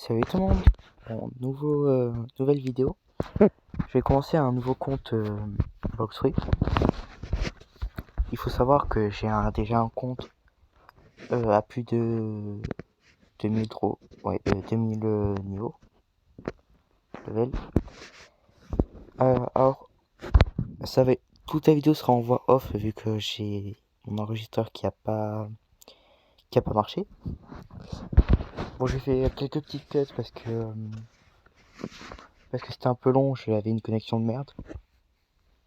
Salut tout le monde, nouvelle vidéo. Je vais commencer un nouveau compte Boxfree. Il faut savoir que j'ai déjà un compte à plus de 2000 niveaux level. Alors toute la vidéo sera en voix off vu que j'ai mon enregistreur qui a pas marché. Bon, j'ai fait quelques petites cuts parce que c'était un peu long, j'avais une connexion de merde.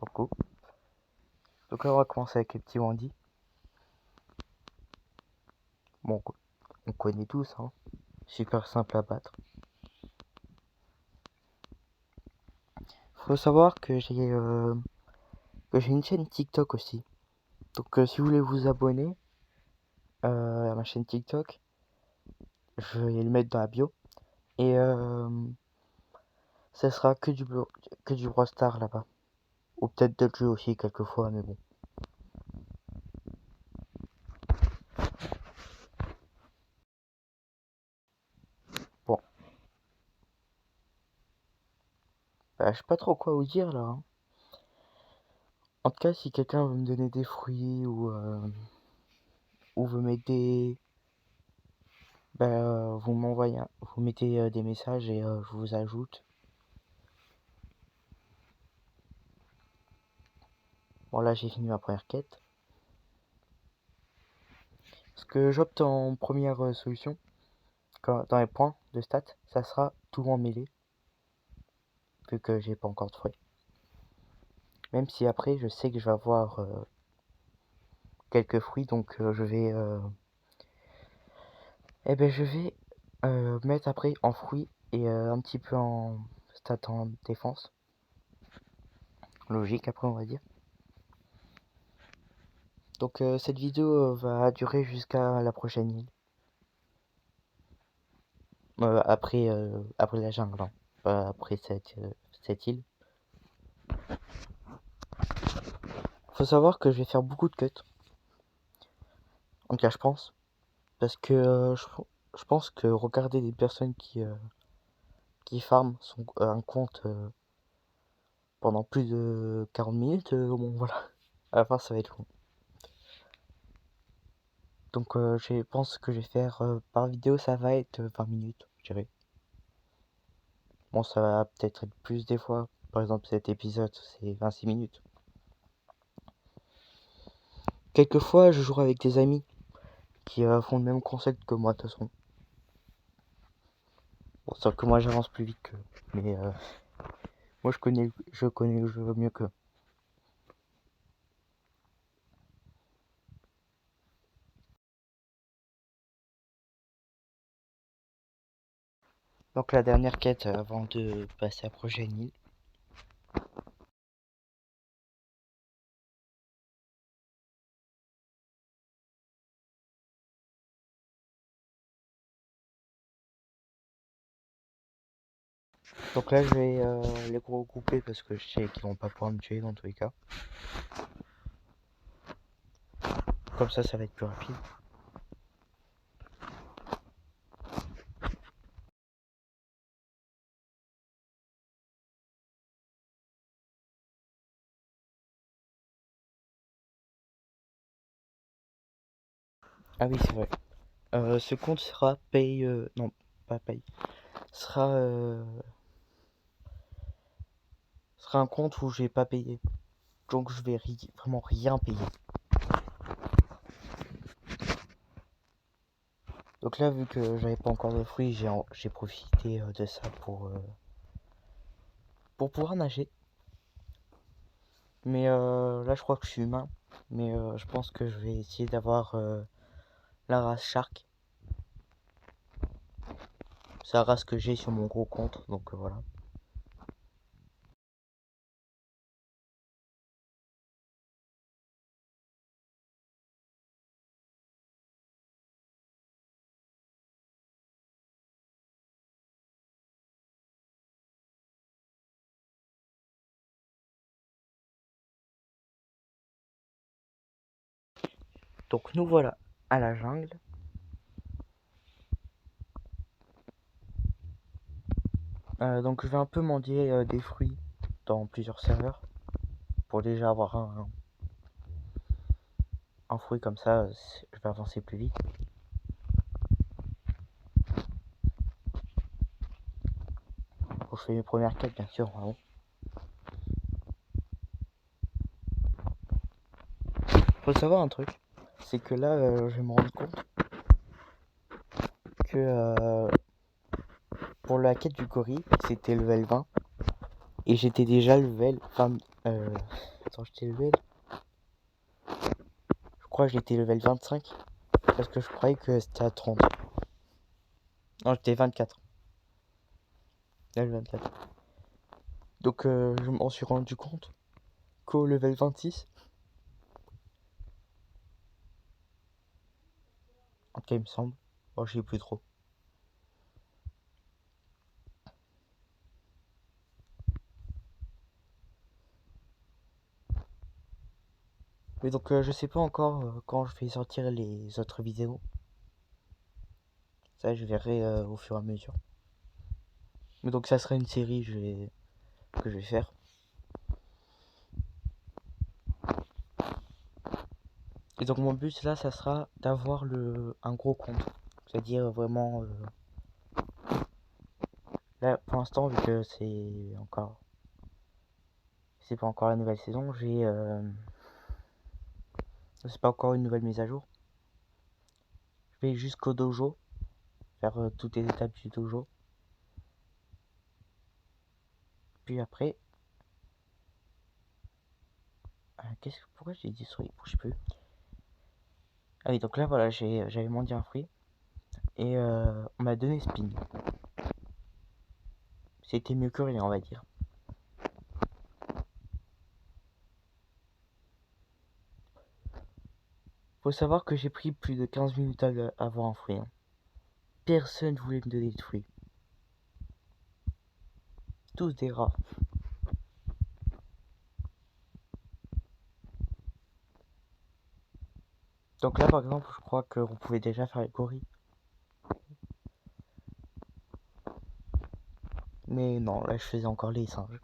Beaucoup. Donc là on va commencer avec les petits bandits. Bon, on connaît tous, hein. Super simple à battre. Faut savoir que j'ai une chaîne TikTok aussi. Donc si vous voulez vous abonner à ma chaîne TikTok, je vais le mettre dans la bio. Et ça sera que du Brawl Stars là-bas. Ou peut-être d'autres jeux aussi quelquefois, mais bon. Bon. Bah, je sais pas trop quoi vous dire là, hein. En tout cas, si quelqu'un veut me donner des fruits ou veut m'aider, bah, vous mettez des messages et je vous ajoute. Bon, là j'ai fini ma première quête. Ce que j'opte en première solution, dans les points de stats, ça sera tout en mêlée, vu que j'ai pas encore de fruits. Même si après je sais que je vais avoir quelques fruits, donc je vais mettre après en fruits et un petit peu en stats en défense. Logique après on va dire. Donc cette vidéo va durer jusqu'à la prochaine île. Après la jungle, hein. Pas après cette île. Faut savoir que je vais faire beaucoup de cuts. En tout cas je pense. Parce que je pense que regarder des personnes qui farment un compte pendant plus de 40 minutes, bon voilà, à la fin ça va être long. Donc je pense que je vais faire par vidéo, ça va être 20 minutes, je dirais. Bon, ça va peut-être être plus des fois. Par exemple, cet épisode, c'est 26 minutes. Quelquefois, je joue avec des amis qui font le même concept que moi, de toute façon. Bon, sauf que moi, j'avance plus vite qu'eux. Mais moi, je connais le jeu mieux qu'eux. Donc la dernière quête avant de passer à la prochaine île. Donc là je vais les regrouper parce que je sais qu'ils vont pas pouvoir me tuer dans tous les cas. Comme ça va être plus rapide. Ah oui c'est vrai. Ce compte sera non pas paye. Sera un compte où j'ai pas payé. Donc je vais vraiment rien payer. Donc là, vu que j'avais pas encore de fruits, j'ai profité de ça pour pouvoir nager. Mais là, je crois que je suis humain. Mais je pense que je vais essayer d'avoir la race Shark. C'est la race que j'ai sur mon gros compte, donc voilà. Donc nous voilà à la jungle. Donc je vais un peu mendier des fruits dans plusieurs serveurs pour déjà avoir un fruit comme ça, je vais avancer plus vite. Faut que je fais mes premières quêtes bien sûr, vraiment. Faut savoir un truc, c'est que là je vais me rendre compte que pour la quête du gorille, c'était level 20 et j'étais déjà level 20. Attends, j'étais level. Je crois que j'étais level 25 parce que je croyais que c'était à 30. Non, j'étais 24. Level 24. Donc je m'en suis rendu compte qu'au level 26, ok, il me semble. Oh, je sais plus trop. Mais donc je sais pas encore quand je vais sortir les autres vidéos. Ça je verrai au fur et à mesure. Mais donc ça sera une série que je vais faire. Et donc mon but là ça sera d'avoir un gros compte. C'est-à-dire vraiment là pour l'instant vu que c'est pas encore la nouvelle saison, c'est pas encore une nouvelle mise à jour. Je vais jusqu'au dojo, faire toutes les étapes du dojo. Puis après, pourquoi j'ai dit souris? Je sais plus. Ah oui, donc là voilà, j'avais mangé un fruit et on m'a donné spin. C'était mieux que rien, on va dire. Faut savoir que j'ai pris plus de 15 minutes à avoir un fruit. Hein. Personne voulait me donner de fruits. Tous des rats. Donc là par exemple, je crois que vous pouvez déjà faire les gorilles. Mais non, là je faisais encore les singes.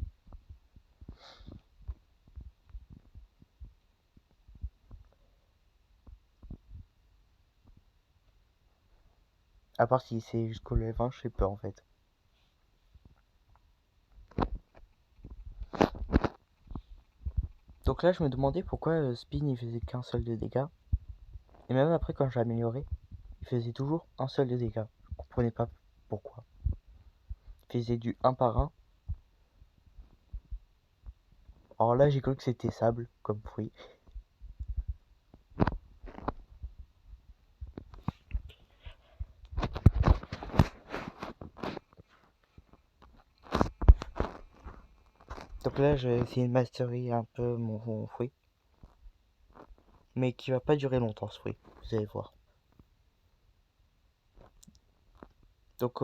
À part si c'est jusqu'au level 20, je sais pas en fait. Donc là je me demandais pourquoi Spin il faisait qu'un seul de dégâts. Et même après quand j'ai amélioré, il faisait toujours un seul de dégâts. Je comprenais pas pourquoi. Il faisait du 1 par 1. Alors là j'ai cru que c'était sable comme fruit. Donc là j'ai essayé de mastery un peu mon fruit. Mais qui va pas durer longtemps ce fruit, vous allez voir. Donc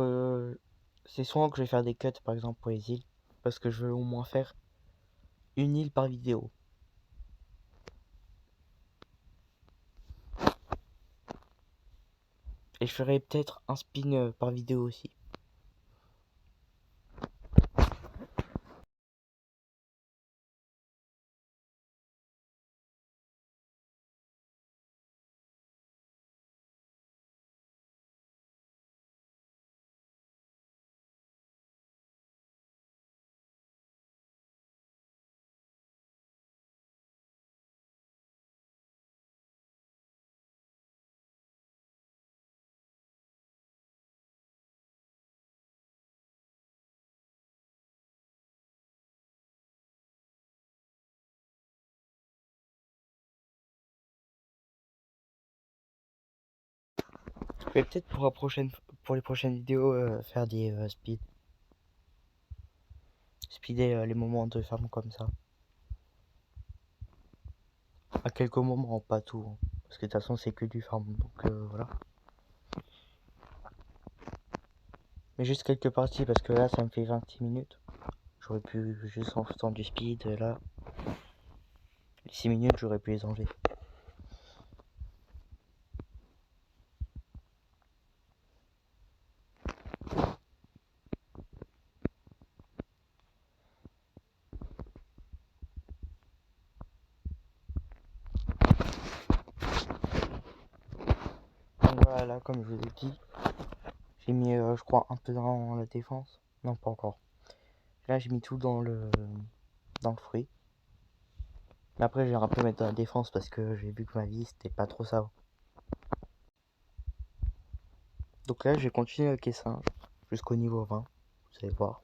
c'est souvent que je vais faire des cuts par exemple pour les îles. Parce que je veux au moins faire une île par vidéo. Et je ferai peut-être un spin par vidéo aussi. Je vais peut-être pour les prochaines vidéos faire des speeder les moments de farm comme ça. À quelques moments, pas tout. Hein. Parce que de toute façon c'est que du farm. Donc voilà. Mais juste quelques parties parce que là ça me fait 26 minutes. J'aurais pu juste en faisant du speed là. Les 6 minutes j'aurais pu les enlever. là, comme je vous ai dit, j'ai mis, je crois, un peu dans la défense. Non, pas encore. Là, j'ai mis tout dans le fruit. Mais après, j'ai un peu mettre dans la défense parce que j'ai vu que ma vie, c'était pas trop ça. Donc là, je vais continuer avec les singes jusqu'au niveau 20. Vous allez voir.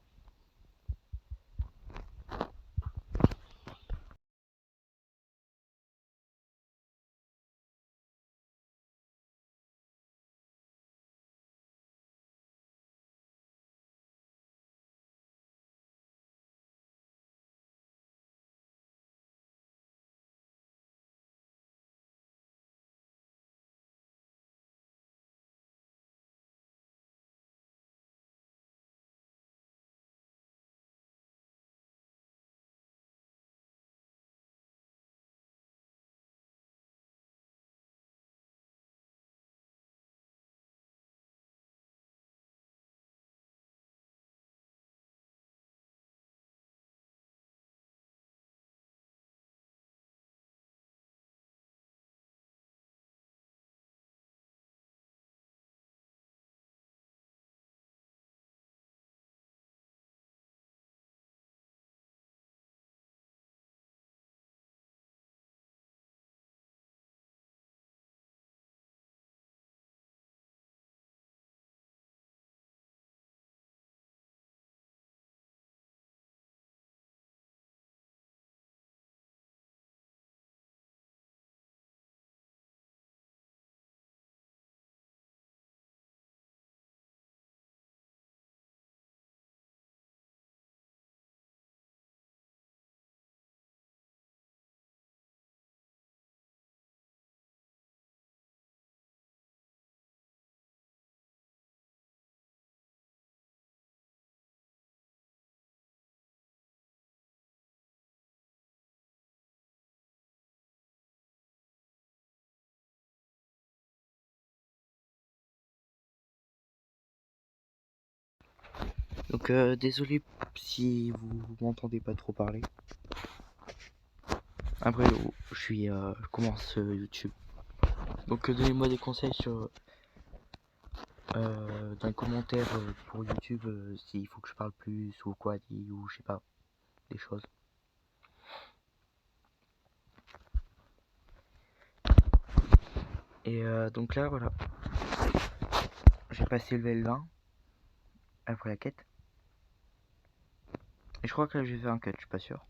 Donc désolé si vous m'entendez pas trop parler. Après, je commence YouTube. Donc donnez-moi des conseils sur dans les commentaires pour YouTube s'il faut que je parle plus ou quoi dit ou je sais pas des choses. Et donc là voilà, j'ai passé le level 20 après la quête. Et je crois que là j'ai fait un cut, je suis pas sûr.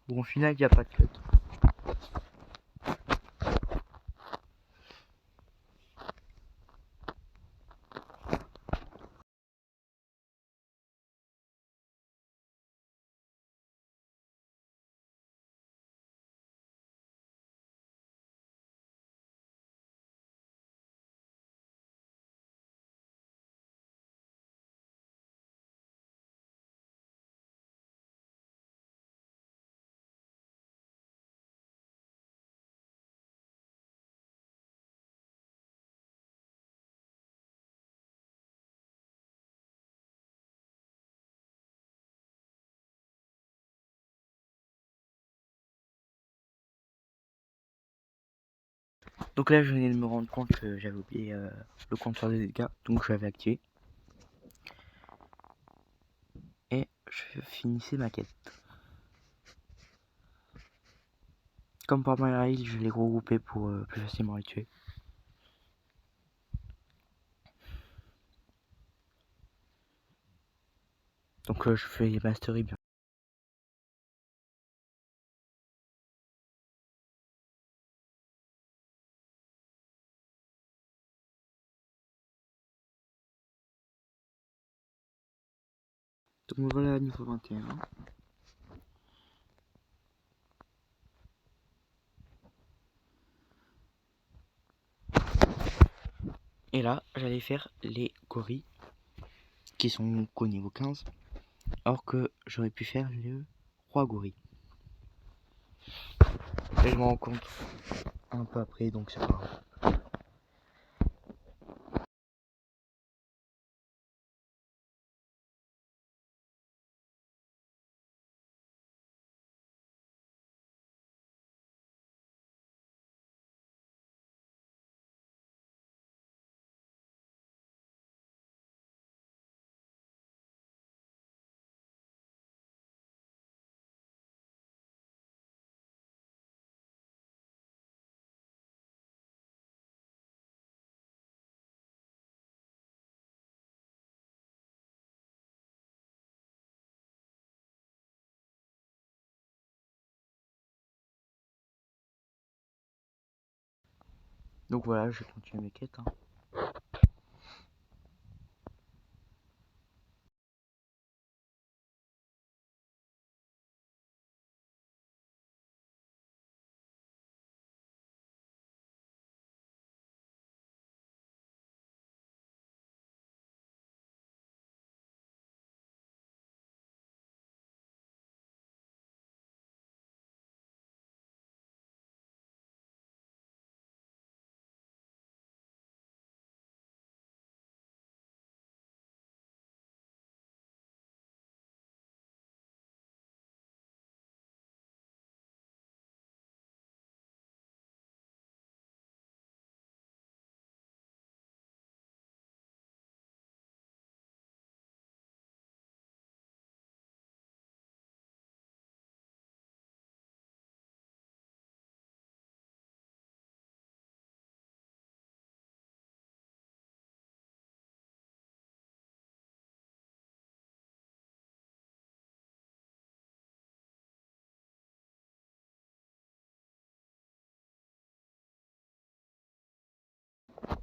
Bon au final il n'y a pas de cut. Donc là je venais de me rendre compte que j'avais oublié le compteur des dégâts, donc je l'avais activé. Et je finissais ma quête. Comme par mail, je l'ai regroupé pour plus facilement les tuer. Donc je fais les masteries bien. Donc me voilà à niveau 21. Et là, j'allais faire les gorilles qui sont qu'au niveau 15, alors que j'aurais pu faire le roi gorille. Et je m'en rends compte un peu après, donc c'est pas grave. Donc voilà, je vais continuer mes quêtes.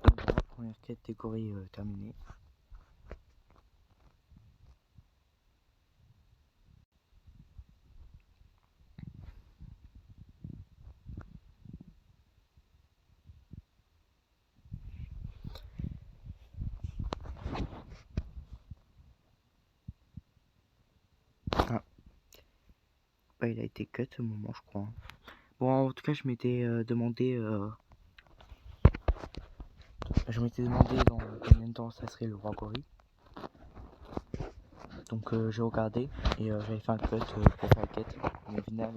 Donc voilà, première quête des gorilles terminée. Ah, bah il a été cut ce moment, je crois. Bon, en tout cas, je m'étais demandé dans combien de temps ça serait le roi gorille. Donc j'ai regardé et j'avais fait un cut pour faire la quête. Mais au final,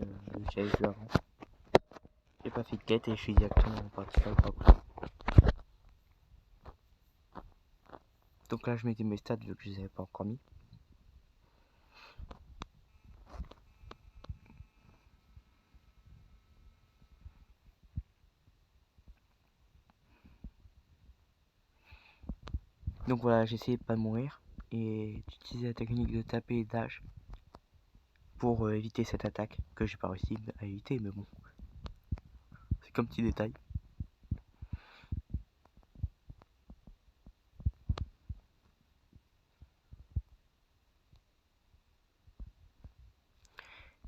j'avais vu avant. J'ai pas fait de quête et je suis directement parti faire le roi gorille. Donc là, je mettais mes stats vu que je les avais pas encore mis. Donc voilà, j'ai essayé de pas mourir et d'utiliser la technique de taper et dash pour éviter cette attaque que j'ai pas réussi à éviter, mais bon, c'est comme petit détail.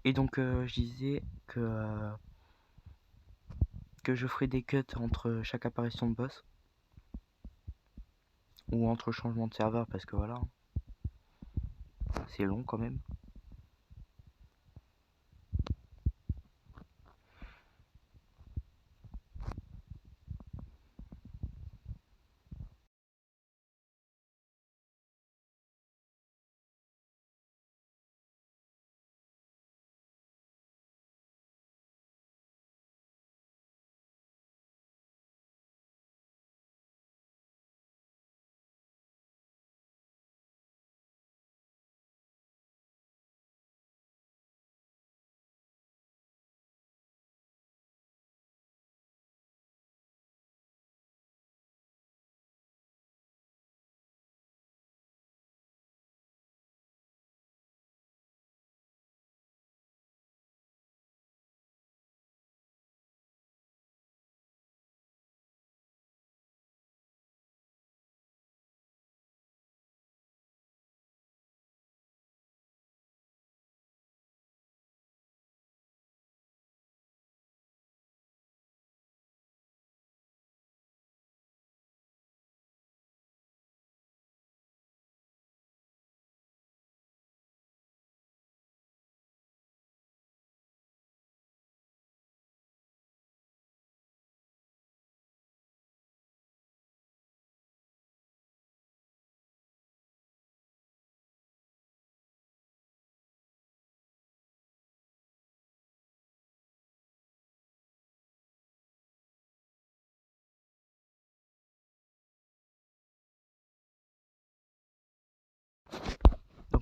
Et donc je disais que je ferai des cuts entre chaque apparition de boss ou entre changements de serveur parce que voilà, c'est long quand même.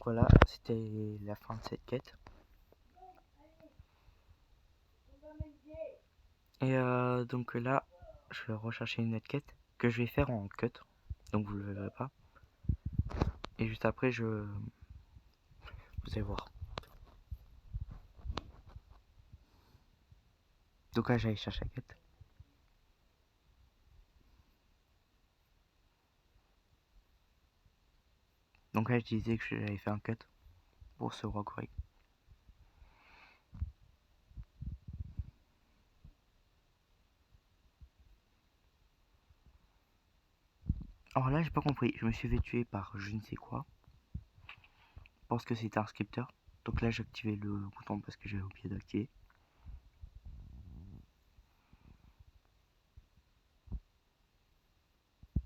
Donc voilà, c'était la fin de cette quête. Et donc là, je vais rechercher une autre quête que je vais faire en cut. Donc vous le verrez pas. Et juste après, vous allez voir. Donc là, j'allais chercher la quête. Donc là, je disais que j'avais fait un cut pour ce roi gorille. Alors là, j'ai pas compris. Je me suis fait tuer par je ne sais quoi. Je pense que c'était un scripteur. Donc là, j'ai activé le bouton parce que j'avais oublié d'activer.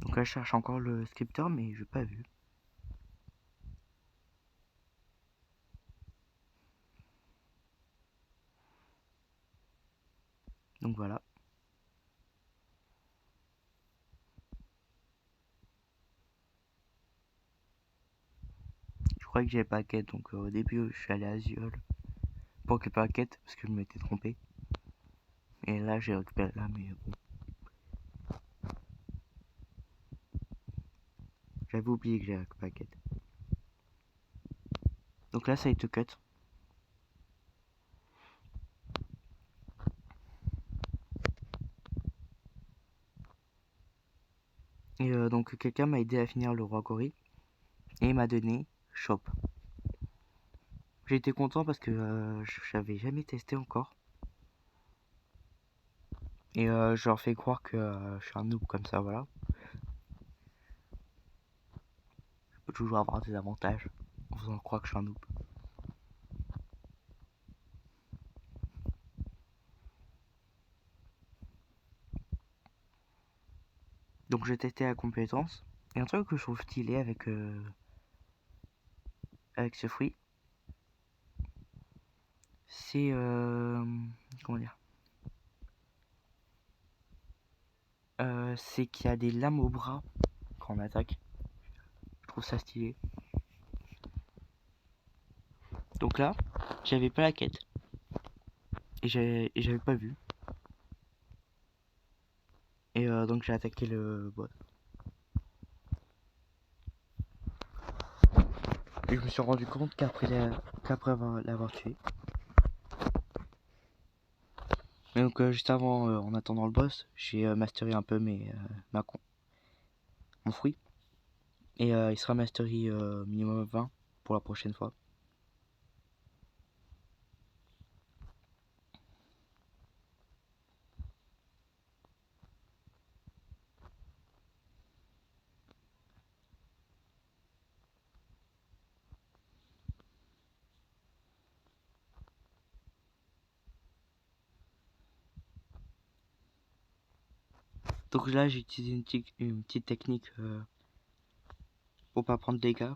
Donc là, je cherche encore le scripteur, mais je n'ai pas vu. Donc voilà. Je croyais que j'avais pas la quête, donc au début, je suis allé à Ziol pour récupérer la quête parce que je m'étais trompé. Et là, j'ai récupéré là, mais bon. J'avais oublié que j'avais récupéré la quête. Donc là, ça a été cut. Et donc quelqu'un m'a aidé à finir le roi gorille et il m'a donné Shop. J'ai été content parce que j'avais jamais testé encore. Et je leur fais croire que je suis un noob comme ça, voilà. Je peux toujours avoir des avantages en faisant croire que je suis un noob. Donc j'ai testé la compétence. Et un truc que je trouve stylé avec ce fruit, c'est comment dire, c'est qu'il y a des lames au bras quand on attaque. Je trouve ça stylé. Donc là, j'avais pas la quête et j'avais pas vu. Et donc j'ai attaqué le boss. Et je me suis rendu compte qu'après l'avoir tué. Et donc juste avant, en attendant le boss, j'ai masteré un peu mon fruit. Et il sera mastery minimum 20 pour la prochaine fois. Donc là j'ai utilisé une petite technique pour pas prendre de dégâts.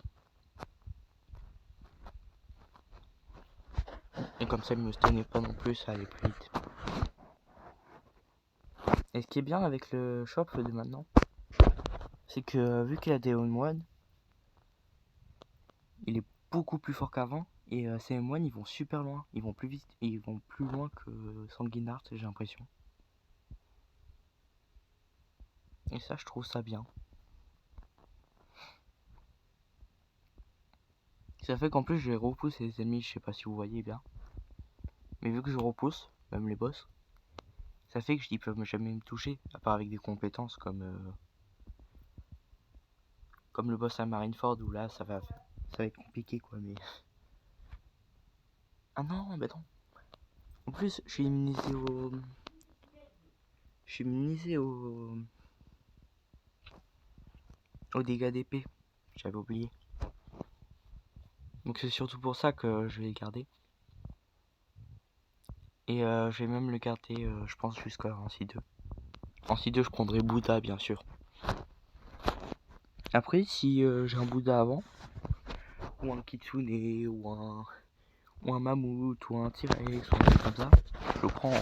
Et comme ça il me stunnait pas non plus, ça allait plus vite. Et ce qui est bien avec le shop de maintenant, c'est que vu qu'il a des M1, il est beaucoup plus fort qu'avant. Et ces M1 ils vont super loin, ils vont plus vite, ils vont plus loin que Sanguinart, j'ai l'impression. Et ça je trouve ça bien. Ça fait qu'en plus je repousse les ennemis, je sais pas si vous voyez bien. Mais vu que je repousse, même les boss, ça fait que ils peuvent jamais me toucher, à part avec des compétences comme le boss à Marineford où là ça va être compliqué quoi, mais. Ah non, bah non. En plus, je suis immunisé au. Je suis immunisé aux dégâts d'épée. J'avais oublié. Donc c'est surtout pour ça que je vais le garder. Et je vais même le garder, je pense, jusqu'à Ansi 2. Ansi 2, je prendrai Bouddha, bien sûr. Après, si j'ai un Bouddha avant, ou un Kitsune, ou un mammouth, ou un T-Rex, ou un truc comme ça, je le prends.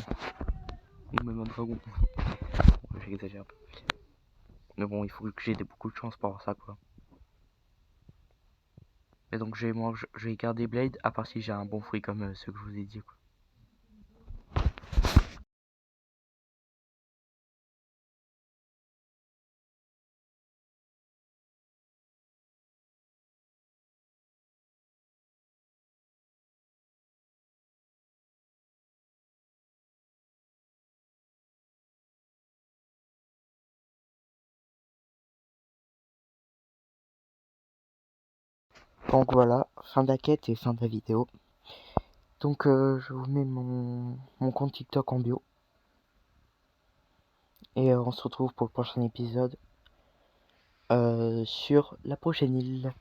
Ou même un dragon. Bon, j'exagère un peu. Mais bon, il faut que j'ai beaucoup de chance pour avoir ça, quoi. Et donc je vais garder Blade à part si j'ai un bon fruit comme ceux que je vous ai dit, quoi. Donc voilà, fin de la quête et fin de la vidéo. Donc je vous mets mon compte TikTok en bio. Et on se retrouve pour le prochain épisode sur la prochaine île.